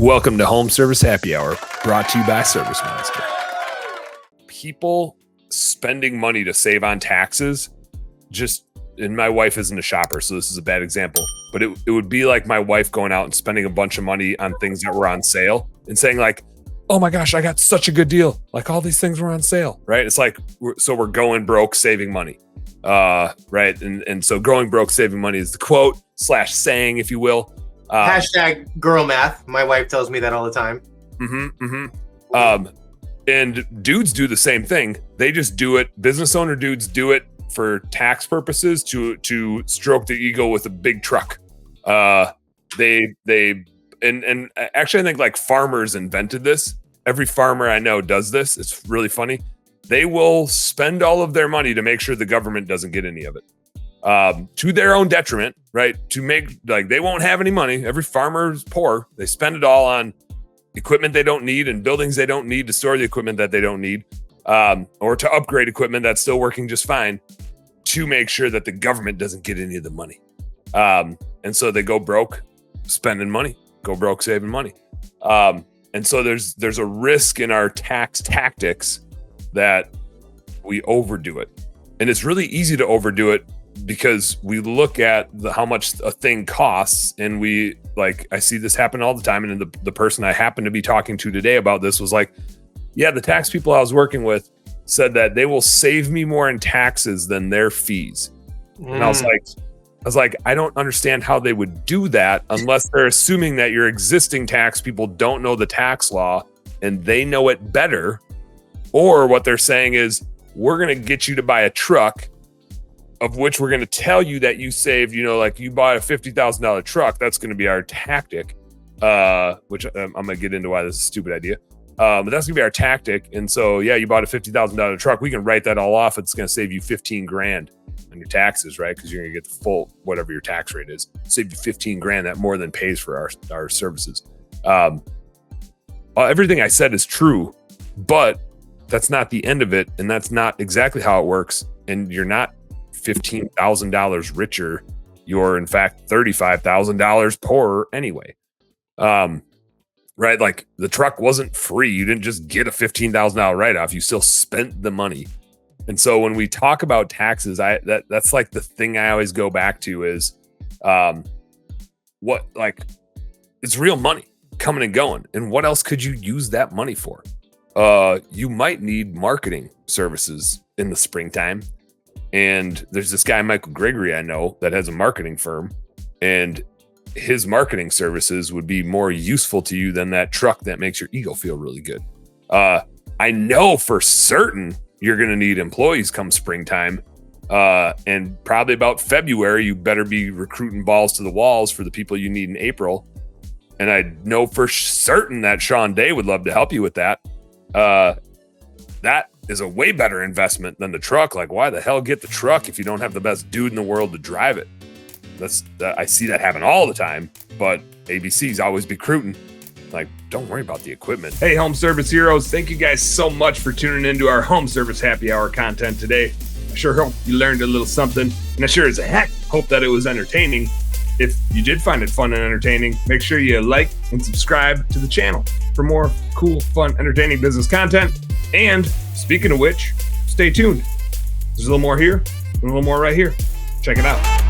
Welcome to Home Service Happy Hour, brought to you by Service Monster. People spending money to save on taxes, and my wife isn't a shopper, so this is a bad example, but it would be like my wife going out and spending a bunch of money on things that were on sale and saying like, oh my gosh, I got such a good deal. Like all these things were on sale, right? It's like, we're going broke, saving money, right? And so going broke, saving money is the quote / saying, if you will. Hashtag girl math. My wife tells me that all the time. And dudes do the same thing. They just do it. Business owner dudes do it for tax purposes to stroke their ego with a big truck. Actually, I think like farmers invented this. Every farmer I know does this. It's really funny. They will spend all of their money to make sure the government doesn't get any of it. To their own detriment, right? To make like they won't have any money. Every farmer is poor. They spend it all on equipment they don't need and buildings they don't need to store the equipment that they don't need, or to upgrade equipment that's still working just fine to make sure that the government doesn't get any of the money. And so they go broke spending money, go broke saving money. And so there's a risk in our tax tactics that we overdo it. And it's really easy to overdo it because we look at how much a thing costs, and we like, I see this happen all the time. And the person I happen to be talking to today about this was like, yeah, the tax people I was working with said that they will save me more in taxes than their fees. And I was like, I don't understand how they would do that unless they're assuming that your existing tax people don't know the tax law and they know it better. Or what they're saying is, we're going to get you to buy a truck of which we're going to tell you that you saved, like you bought a $50,000 truck. That's going to be our tactic, which I'm going to get into why this is a stupid idea. But that's going to be our tactic. And so, yeah, you bought a $50,000 truck. We can write that all off. It's going to save you $15,000 on your taxes, right? Because you're going to get the full, whatever your tax rate is. Save you $15,000. That more than pays for our services. Everything I said is true, but that's not the end of it. And that's not exactly how it works. And you're not $15,000 richer. You're in fact $35,000 poorer anyway. Right? Like the truck wasn't free. You didn't just get a $15,000 write-off. You still spent the money. And so when we talk about taxes, that's like the thing I always go back to is it's real money coming and going. And what else could you use that money for? You might need marketing services in the springtime. And there's this guy, Michael Gregory, I know, that has a marketing firm, and his marketing services would be more useful to you than that truck that makes your ego feel really good. I know for certain you're going to need employees come springtime. And probably about February, you better be recruiting balls to the walls for the people you need in April. And I know for certain that Sean Day would love to help you with that. That is a way better investment than the truck. Like, why the hell get the truck if you don't have the best dude in the world to drive it? I see that happen all the time, but ABC's always be recruiting. Like, don't worry about the equipment. Hey, home service heroes. Thank you guys so much for tuning into our home service happy hour content today. I sure hope you learned a little something, and I sure as heck hope that it was entertaining. If you did find it fun and entertaining, make sure you like and subscribe to the channel for more cool, fun, entertaining business content. And speaking of which, stay tuned. There's a little more here and a little more right here. Check it out.